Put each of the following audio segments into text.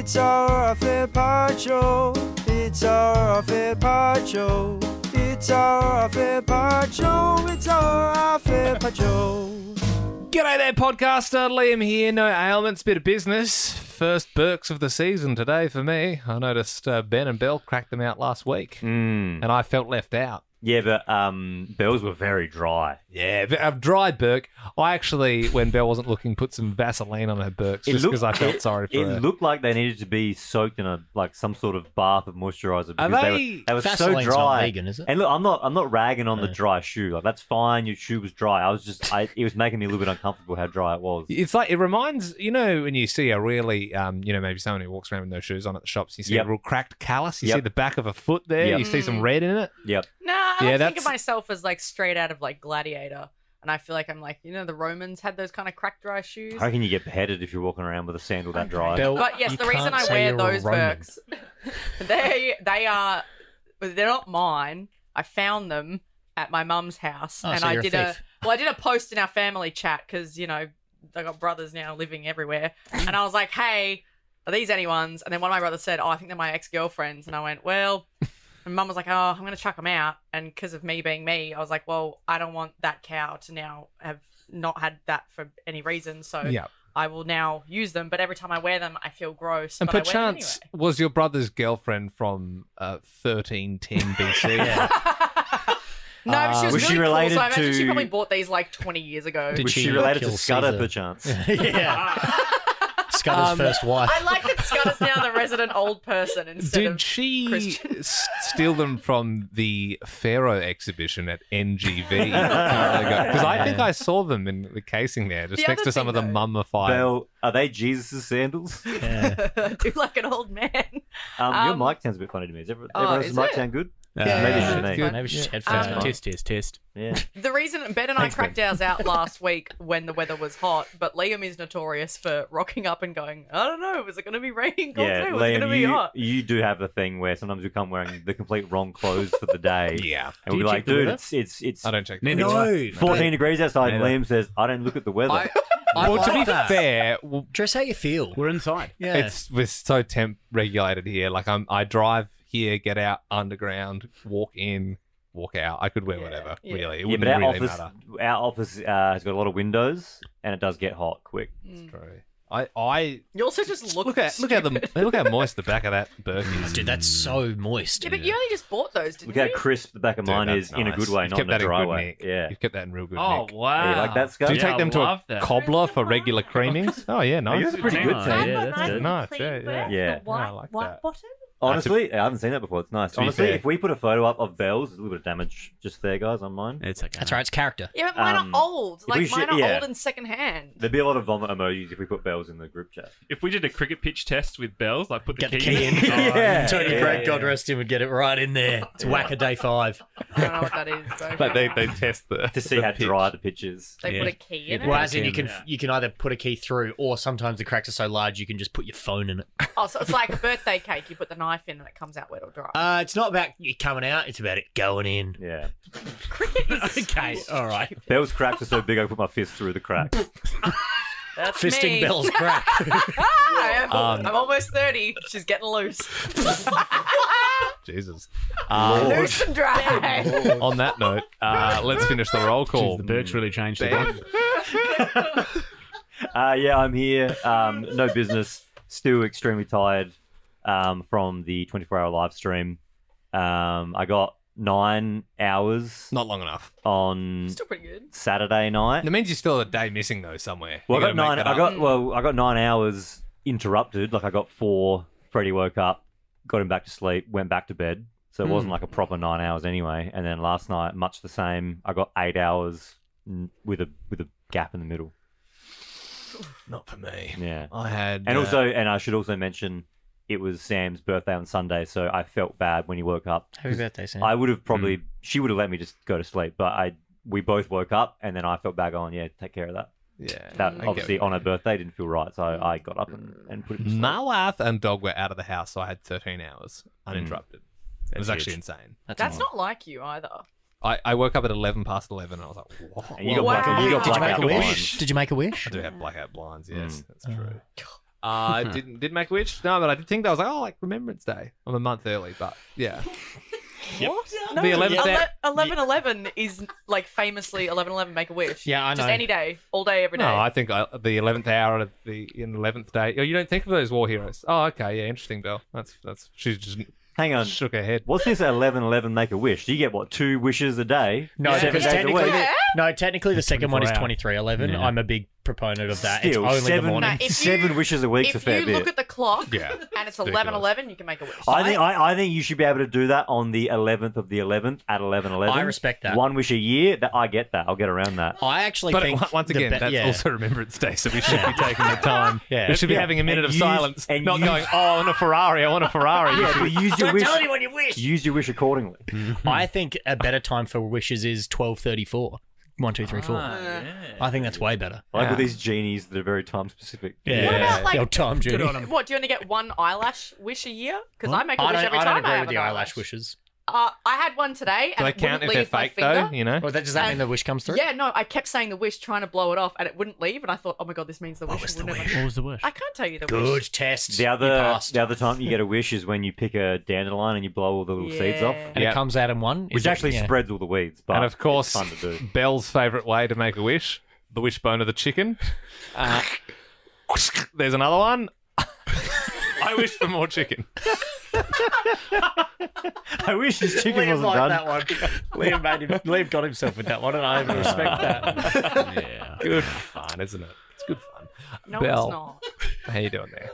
It's our Fed Pod Show. It's our Fed Pod Show. It's our Fed Pod Show. It's our Fed Pod Show. G'day there, podcaster. Liam here. No ailments, bit of business. First Burks of the season today for me. I noticed Ben and Bell cracked them out last week, and I felt left out. Yeah, but Bells were very dry. Yeah, a dry Burke. I actually, when Belle wasn't looking, put some Vaseline on her Burks just because I felt sorry for her. It looked like they needed to be soaked in some sort of bath of moisturizer because they were so Vaseline's dry. not vegan, is it? And look, I'm not ragging on the dry shoe. Like, that's fine. Your shoe was dry. It was making me a little bit uncomfortable how dry it was. It's like, it reminds, when you see a really, maybe someone who walks around with no shoes on at the shops, you see a real cracked callus, you see the back of a foot there, you see some red in it. Yep. Nah, I think of myself as like straight out of like Gladiator. And I feel like I'm like, the Romans had those kind of cracked dry shoes. How can you get beheaded if you're walking around with a sandal that dry? But yes, the reason I wear those Birks, they're not mine. I found them at my mum's house, and so I you're did a thief. I did a post in our family chat because I got brothers now living everywhere, and I was like, hey, are these anyone's? And then one of my brothers said, oh, I think they're my ex-girlfriends, and I went, well. And Mum was like, oh, I'm going to chuck them out. And because of me being me, I was like, well, I don't want that cow to now have not had that for any reason. So I will now use them. But every time I wear them, I feel gross. And but I wear them perchance, anyway. was your brother's girlfriend from 1310 BC? No, but she was Was really she related cool. So I imagine she to- probably bought these like 20 years ago. Did Was she she related to kill Scudder, Caesar? perchance? Yeah. Scudder's first wife. I like that Scudder's now the resident old person instead of Did she Christian. steal them from the Pharaoh exhibition at NGV? Because I think I saw them in the casing there, just The next other to some of the thing, though- mummified. Belle, are they Jesus' sandals? I do like an old man. Your mic sounds a bit funny to me. Is everyone's is mic it? sound good? Yeah, maybe it's it's just me. good. Maybe she's headphones. Test. Yeah. The reason Ben and I Thanks, cracked Ben. ours out last week when the weather was hot, but Liam is notorious for rocking up and going, I don't know, is it going to be raining cold Yeah, too? Is it going to be Liam, hot? you do have a thing where sometimes you come wearing the complete wrong clothes for the day. Yeah. And we'll be like, dude, it's I don't check. No. 14 degrees outside, and Neither. Liam says, I don't look at the weather. Well, to be that. fair, Dress how you feel. We're inside. Yeah. we're so temp regulated here. Like I drive here, get out underground, walk in, walk out. I could wear whatever. yeah. Really, it Yeah, wouldn't but really matter. our office has got a lot of windows, and it does get hot quick. True. I You also just look look how moist the back of that Burke is. Dude, that's so moist. Yeah, but you only just bought those, didn't Look how you? crisp the back of Dude, mine that's is in a nice. good way, You've not kept in a that dry good way. nick. Yeah. You've kept that in real good Oh, nick. wow. Yeah, you like that, Scott? Do you take I them to a love that. cobbler for regular creamings? Oh yeah, nice. Yours are pretty good, Oh, Sam. yeah, that's good. Nice, yeah. Yeah. I like that. bottom? Honestly, I haven't seen that before. It's nice. To be Honestly, fair. if we put a photo up of Bells, there's a little bit of damage just there, guys, on mine. It's okay. That's right, it's character. Yeah, but mine are old. if we Like, mine should- are yeah. old and secondhand. There'd be a lot of vomit emojis if we put Bells in the group chat. If we did a cricket pitch test with bells, like put the Get the key key in. Yeah. Tony Yeah. Great, God rest him, would get it right in there. It's whack a day 5. I don't know what that is, though. But they test the To see the how pitch. dry the pitch is. They put a key in it. Well, as in Yeah. you can either put a key through, or sometimes the cracks are so large you can just put your phone in it. Oh, so it's like a birthday cake. You put the knife in and it comes out wet or dry. It's not about it coming out; it's about it going in. Yeah. Cricket is Okay, all right. Bell's cracks are so big, I put my fist through the crack. That's Fisting me. Bell's crack. I'm almost 30. She's getting loose. Jesus. Loose and dry. On that note, let's finish the roll call. Jeez, the Burks really changed the game. Yeah, I'm here. No business. Still extremely tired from the 24-hour live stream. I got 9 hours Not long enough. on Still pretty good. Saturday night. That means you're still a day missing though somewhere. Well, You I got gotta make 9. that I up. got 9 hours interrupted. Like I got 4. Freddie woke up, got him back to sleep, went back to bed. So it wasn't like a proper 9 hours anyway. And then last night, much the same. I got 8 hours with a gap in the middle. Not for me. Yeah. I had And and I should also mention, it was Sam's birthday on Sunday, so I felt bad when he woke up. Happy birthday, Sam. I would have probably, she would have let me just go to sleep, but we both woke up, and then I felt bad going, yeah, take care of that. yeah. That I get obviously what on her birthday didn't feel right, so I got up and put it to sleep. My wife and dog were out of the house, so I had 13 hours uninterrupted. It was That's actually huge. insane. That's not like you either. I woke up at 11 past 11 and I was like, what? And you got Wow. black, you got Did you blackout make a blinds. wish? Did you make a wish? I do have blackout blinds, yes, that's true. Didn't make a wish. No, but I did think that was like Remembrance Day. I'm a month early, but yeah. What? The 11th hour. 11/11 is like famously 11/11 make a wish. Yeah, I know. Just any day, all day, every day. No, I think the 11th hour of the 11th day. Oh, you don't think of those war heroes? Oh, okay, yeah, interesting, Bill. That's. She just Hang on. shook her head. What's this 11/11 make a wish? Do you get, what, 2 wishes a day? No, 7 because days a technically, week? technically the second one is 24 hour. 2311. Yeah. I'm a big proponent of that. Still, it's only the 7, morning. No, if you- 7 wishes a week's a if fair you bit. look at the clock Yeah, and it's it's 11/11, you can make a wish. I think you should be able to do that on the 11th of the 11th at 11/11. I respect that. 1 wish a year. I get that. I'll get around that. I actually But think once again, that's yeah. also Remembrance Day, so we should be taking the time. Yeah. We should be Yeah. having a minute And of use- silence, and not use- going, "Oh, I want a Ferrari. I want a Ferrari." Yeah, but use your wish. Tell anyone you wish. Use your wish accordingly. I think a better time for wishes is 12:34. 1, 2, 3, 4. I think that's way better. Like with these genies that are very time specific. Yeah. What about, like- The old time journey. What, do you only get one eyelash wish a year? Because I make a I wish don't, every I time don't agree have with an the eyelash wishes. I had one today, Do and they it count wouldn't if they're leave my fake finger. though? You know. Well, does that mean the wish comes through? Yeah, no, I kept saying the wish, trying to blow it off, and it wouldn't leave. And I thought, oh my god, this means the wish was the will never. wish? What was the wish? I can't tell you the Good wish. test. The You other passed. time you get a wish is when you pick a dandelion and you blow all the little seeds off, Yeah. And Yeah. it comes out in one. which Is it- actually yeah. spreads all the weeds. But And of course, it's fun to do. Belle's favourite way to make a wish: the wishbone of the chicken. There's another one. I wish for more chicken. I wish his chicken Liam wasn't liked done. that one. Liam got himself with that one, and I respect that. Yeah. Good fun, isn't it? It's good fun. No, Belle, it's not. how you doing there?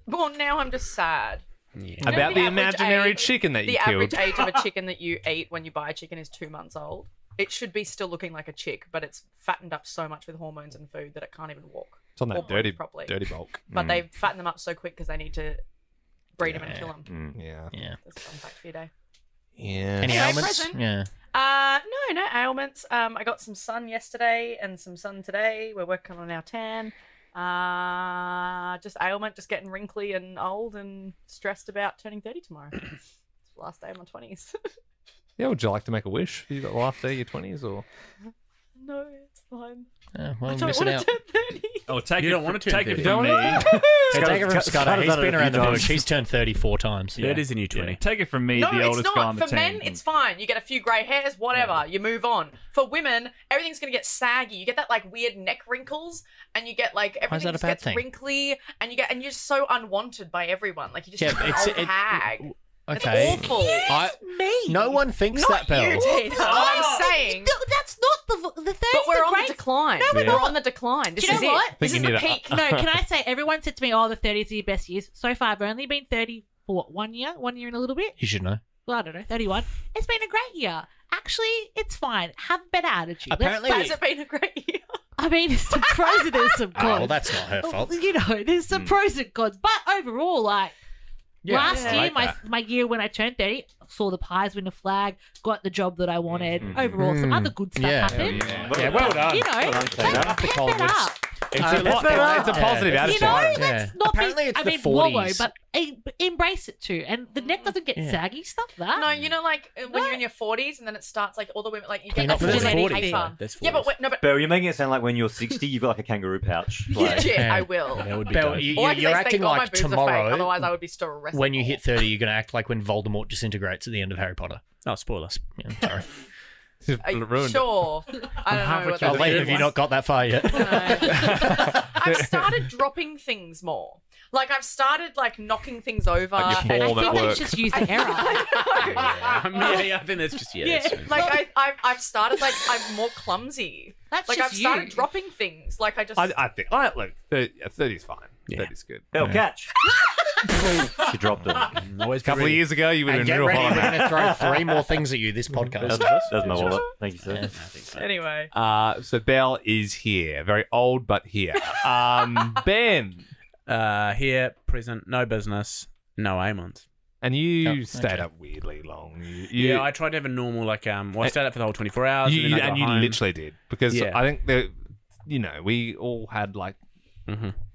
Well, now I'm just sad. About the the average imaginary age- chicken that you The killed. average age of a chicken that you eat when you buy a chicken is 2 months old. It should be still looking like a chick, but it's fattened up so much with hormones and food that it can't even walk. It's on or that breathe properly. dirty bulk. But they fatten them up so quick because they need to breed them and kill them. Yeah. Yeah. That's a fun fact for your day. Yeah. Any Anyway, ailments? present. Yeah. No ailments. I got some sun yesterday and some sun today. We're working on our tan. Just ailment, just getting wrinkly and old and stressed about turning 30 tomorrow. It's the last day of my 20s. Yeah, would you like to make a wish for your last day of your 20s or? No, it's fine. Yeah, well, I don't missing want out. to turn 30. Oh, take You it. don't want to take turn it 30. from me. Hey, take it from Scott- Scott. Scott has He's done it been a around few the times. bush. He's turned 30 4 times. That is a new 20. Take it from me, No, the it's oldest guy on not. the For team. men, it's fine. You get a few grey hairs, whatever. You move on. For women, everything's going to get saggy. You get that like weird neck wrinkles, and you get like that everything a just bad gets thing? wrinkly, and you're just so unwanted by everyone. Like you just Yeah, look like it's- an old hag. Okay. It's awful. No one thinks Not that, Belle. you, Tina. I'm saying. No, that's not the third. But we're on the decline. No, we're We're not. on the decline. This Do you is know what? it. This Think is you the need a- peak. No, can I say, everyone said to me, oh, the 30s are your best years. So far, I've only been 30 for what, 1 year? 1 year and a little bit? You should know. Well, I don't know, 31. It's been a great year. Actually, it's fine. Have a better attitude. Apparently- Let's Has it been a great year? I mean, there's some pros and there's some Oh, cons. well, that's not her fault. You know, there's some pros and cons. But overall, like, last I year, like my year when I turned 30, saw the Pies win a flag, got the job that I wanted. Overall, some other good stuff Yeah. happened. Yeah, well done. You know, Well done, Tina. let's Up the pep Collingwoods. that up. It's a Yeah. positive Yeah. attitude. You know, Yeah. let's not Apparently be, it's I the mean, wallow, 40s. but embrace it too. And the neck doesn't get saggy, stuff that. No, you know, like when you're in your 40s and then it starts like all the women, like you Clean get up that for those lady 40s, paper. That's Yeah, but 40s. wait, no, but Belle, you're making it sound like when you're 60, you've got like a kangaroo pouch. Like, legit, Yeah. I will. That would be Belle, dope. All I can you're say is acting thank God my like boobs are fake, tomorrow, otherwise I would be still arrested. when you hit 30, you're going to act like when Voldemort disintegrates at the end of Harry Potter. Oh, spoilers. Yeah, sorry. Are you ruined it. sure? I don't know. What I'll that leave is. if you've not got that far yet. I've started dropping things more. Like I've started like knocking things over. Like your and- I form at think work. let's just use the error. Yeah, I think that's just that's fine. Like I've started like I'm more clumsy. That's Like just I've started you. dropping things. Like I just I think, look, 30 is fine. 30 is good. Belle, catch. She dropped it. Always A couple of ready. years ago, you would And have get been real ready, we're holiday. going to throw 3 more things at you this podcast. That's my wallet. Thank you, sir. I think so. anyway. So Belle is here. Very old, but here. Ben. Here, present, no business, no ailments. And you Oh, stayed okay. up weirdly long. Yeah, I tried to have a normal, like, I stayed up for the whole 24 hours. You, and then I got you home. literally did. Because Yeah. I think that, we all had like,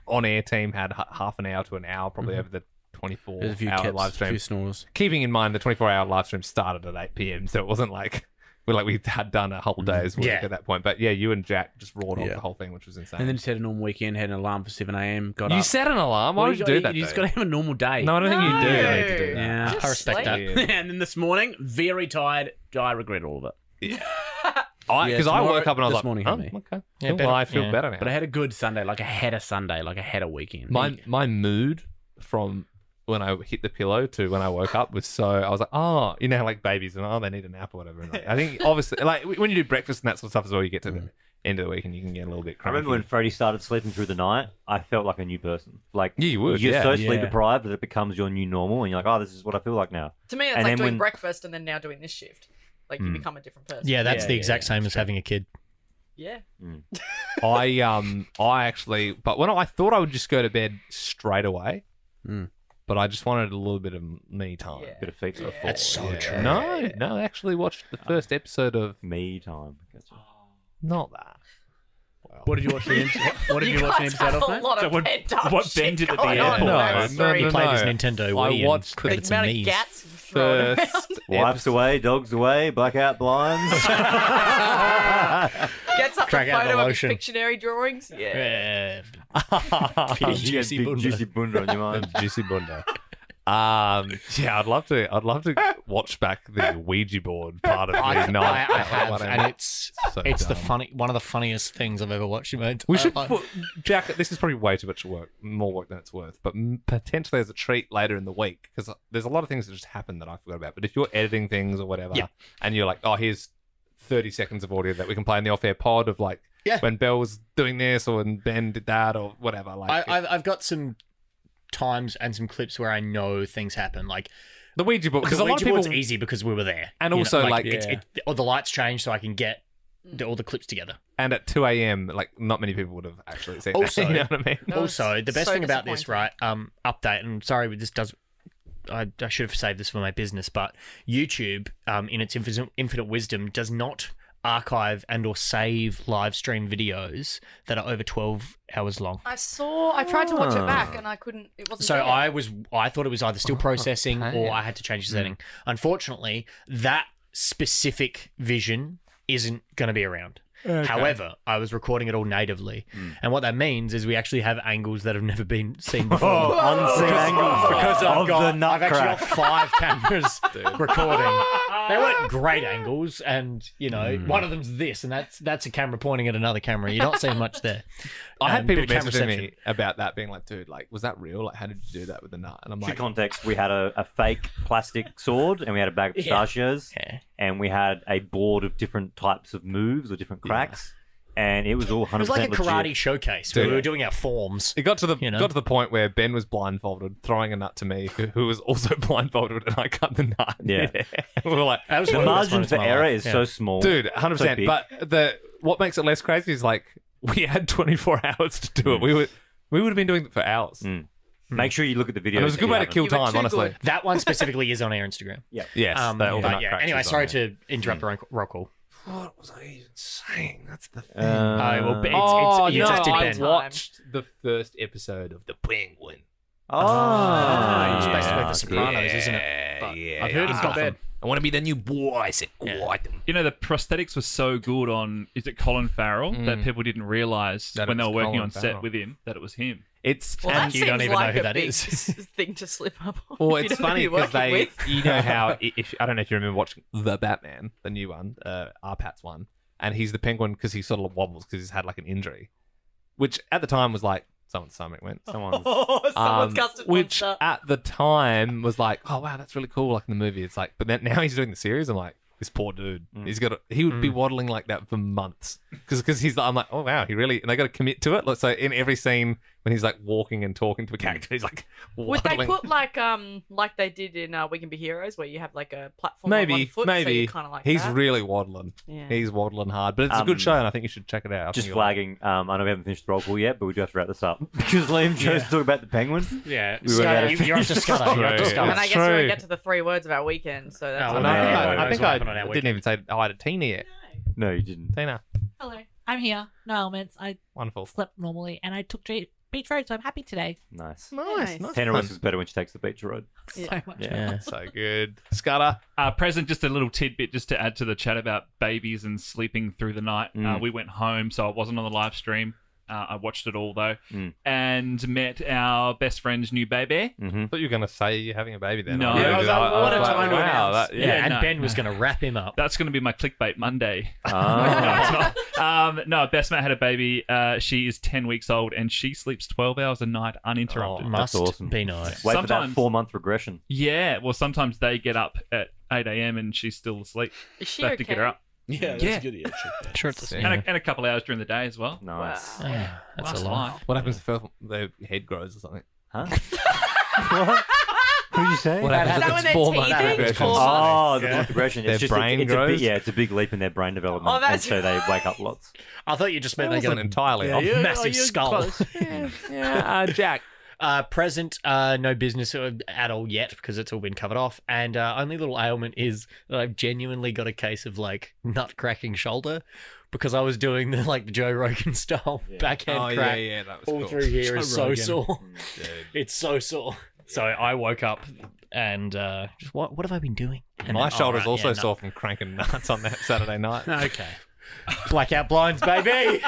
on-air team had half an hour to an hour probably over the There's a 24-hour few live kips, a stream. few snores. Keeping in mind the 24-hour live stream started at 8 p.m, so it wasn't like we had done a whole day's work Yeah. at that point. But yeah, you and Jack just roared off Yeah. the whole thing, which was insane. And then just had a normal weekend, had an alarm for 7 a.m. Got you up. set an alarm. Why Well, would you do that? You just though? got to have a normal day. No, I don't think you do. No. need to do that. Yeah. Just I respect that. Weird. And then this morning, very tired. I regret all of it. Because I tomorrow- woke up and I was this like, morning oh, hit me. okay. Yeah, Cool. better- Well, I feel yeah. better now. But I had a good Sunday. Like I had a Sunday. Like I had a weekend. my mood from when I hit the pillow to when I woke up was so I was like, oh, you know, like babies and they need a nap or whatever. And I think obviously, like when you do breakfast and that sort of stuff as well, you get to the end of the week and you can get a little bit I cranky. remember when Freddie started sleeping through the night, I felt like a new person. Like Yeah, you would, You're yeah. so sleep Yeah. deprived that it becomes your new normal, and you're like, oh, this is what I feel like now. To me, it's And like then doing when- breakfast and then now doing this shift. Like you become a different person. Yeah, that's Yeah, the yeah, exact yeah, same as having a kid. Yeah. I actually, but when I thought I would just go to bed straight away, but I just wanted a little bit of me time. Yeah. Bit of feet before. That's so true. No, I actually watched the first episode of Me time. Gotcha. not that. What did you watch the What did you watch the guys episode have of, a mate? lot So of what- pent-up what shit Ben did at the going end? on in No, those no, three. no, He played his no. Nintendo I Wii watched and put The it some amount of knees. gats thrown around. Wives away, dogs away, blackout blinds. Gets up Crack a out the photo of his lotion. Pictionary drawings. Yeah. Yeah. You Juicy had big bunda. juicy bunda on your mind. Juicy bunda. Yeah, I'd love to watch back the Ouija board part of the I night. have, and it's So the dumb. one of the funniest things I've ever watched in my entire We should, life. Jack. This is probably way too much work, more work than it's worth. But potentially as a treat later in the week, because there's a lot of things that just happen that I forgot about. But if you're editing things or whatever, Yeah. and you're like, oh, here's 30 seconds of audio that we can play in the off-air pod of like Yeah. when Belle was doing this or when Ben did that or whatever. Like I've got some times and some clips where I know things happen, like the Ouija board, because the a lot of Ouija people board's easy because we were there, And you know, also, like, or the lights change so I can get all the clips together. and at 2 a.m. like not many people would have actually seen Also- that. You know what I mean? That was Also, the best so thing about this, disappointing. right? Update, and sorry, this does. I should have saved this for my business, but YouTube, in its infinite wisdom, does not archive and or save live stream videos that are over 12 hours long. I tried to watch it back and I couldn't. It wasn't. So there. I thought it was either still processing okay. or I had to change the setting. Unfortunately, that specific vision isn't going to be around. However, I was recording it all natively, and what that means is we actually have angles that have never been seen before. Unseen angles Because of the I've actually got nutcrack. 5 cameras recording. They weren't great angles, and you know, one of them's this, and that's a camera pointing at another camera. You're not seeing much there. I had Bit people of camera messaging reception. me about that, being like, "Dude, like, was that real? Like, how did you do that with the nut?" And I'm For like, context, we had a fake plastic sword, and we had a bag of pistachios, Yeah. and we had a board of different types of moves or different cracks, and it was all 100% It was like a karate legit. showcase where Dude. we were doing our forms. It got to the You know? got to the point where Ben was blindfolded, throwing a nut to me, who was also blindfolded, and I cut the nut. Yeah. And we were like, That was The one of the best margin moments for of my error life. is Yeah. so small. dude, So 100%. big. But what makes it less crazy is like we had 24 hours to do it. We would have been doing it for hours. Make sure you look at the video. And it was a good way to kill You were time, too honestly. good. That one specifically is on our Instagram. Yes, But all the nut yeah. cracks Anyway, is on sorry there. to interrupt the roll call. What was I even saying? That's the thing. Well, it's, oh you no! just did I Ben. watched the first episode of The Penguin. Oh, It's basically yeah. The Sopranos, isn't it? Yeah, I've heard it's not bad. I want to be the new boy. I said, You know, the prosthetics were so good on, is it Colin Farrell, that people didn't realise That when it they were was working Colin on Farrell. set with him that it was him. It's Well, and that you seems don't even know like who a that big is. thing to slip up on. well, if you it's don't know who funny you're because working they, with. you know how if I don't know if you remember watching the Batman, the new one, Arpat's one, and he's the Penguin because he sort of wobbles because he's had like an injury, which at the time was like someone's stomach went, someone's. Someone's custard which monster. at the time was like, oh wow, that's really cool. Like in the movie, it's like, but then now he's doing the series. I'm like, this poor dude, he would be waddling like that for months because he's. I'm like, oh wow, he really, and they got to commit to it. Like, so in every scene when he's like walking and talking to a character, he's like Would waddling. they put like they did in We Can Be Heroes, where you have like a platform on one Maybe, foot, so maybe you're kind of like he's that? really waddling. Yeah. He's waddling hard, but it's a good show, and I think you should check it out. I Just think you'll- flagging. I know we haven't finished the roll call yet, but we do have to wrap this up because Liam chose to talk about the Penguin. Yeah, We were about to you're up to Scudder. You're up to True. Scudder. And I guess True. we're gonna get to the 3 words of our weekend. So that's Oh, And no, I think no, I, no, I, no, think no, I no, no, no, didn't even say hi to Tina yet. No, you didn't. Tina, Hello. I'm here. No ailments. I wonderful. slept normally and I took Beach Road, so I'm happy today. Nice. Nice. Tenerife is better when she takes the beach road. So much Yeah. fun. So good. Scudder. Present, just a little tidbit just to add to the chat about babies and sleeping through the night. We went home, so I wasn't on the live stream. I watched it all, though, and met our best friend's new baby. I thought you were going to say you're having a baby then. No. I Yeah, I was like, what a time to announce. Yeah, and no. Ben was going to wrap him up. That's going to be my clickbait Monday. Ah. No, Best Mate had a baby. She is 10 weeks old, and she sleeps 12 hours a night uninterrupted. Must awesome. be nice. Wait for that Sometimes- 4-month regression. Yeah, well, sometimes they get up at 8 a.m. and she's still asleep. Is she They have okay? to get her up. Yeah, that's Yeah. good. Yeah, Sure, it's a Yeah. And a couple hours during the day as well. Nice. Wow. Yeah, that's Last a lot. life. What happens if their head grows or something? Huh? What? What did you say? What happens Is that if when it's their 4 teeth months? in? regression? 4 Oh, the Yeah. progression. Their It's just brain it's grows? it's a big leap in their brain development, Oh, that's- and so they wake up lots. I thought you just meant That they got wasn't a entirely off. massive skull. Jack. Present, no business at all yet because it's all been covered off. And only little ailment is that I've genuinely got a case of like nut cracking shoulder because I was doing the Joe Rogan style backhand Oh, crack. yeah, that was All cool. through here is Joe so Rogan. sore. Dude. It's so sore. So I woke up and just, what have I been doing? And My then, shoulder's right, also yeah, sore from cranking nuts on that Saturday night. Okay. Blackout blinds, baby.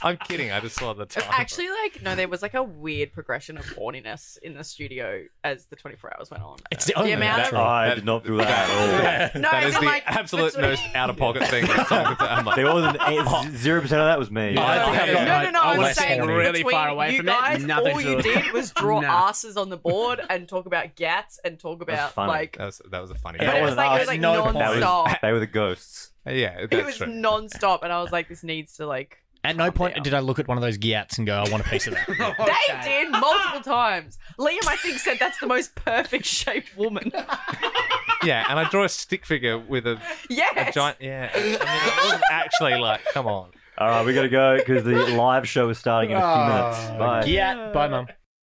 I'm kidding. I just saw the time. It's actually no, there was a weird progression of horniness in the studio as the 24 hours went on. It's the only amount of- I did not feel that at all. No, that as is in, the absolute between- most out of pocket thing. I'm like, There wasn't 0% of that was me. I think I've got No, I'm less saying horny. really between far away you from it, guys, nothing all to you it. did was draw No. asses on the board and talk about gats and talk about funny. that was a funny. But it was wasn't it was us. no No point. non-stop. They were the ghosts. Yeah, It that's was true. non-stop, and I was like, this needs to At no point down. did I look at one of those gyats and go, I want a piece of that. They did multiple times. Liam, I think, said that's the most perfect shaped woman. Yeah, and I draw a stick figure with a Yes. giant. Yeah, I mean, it wasn't actually come on. All right, we got to go because the live show is starting in a few minutes. Bye. Gyat. Bye, Mum.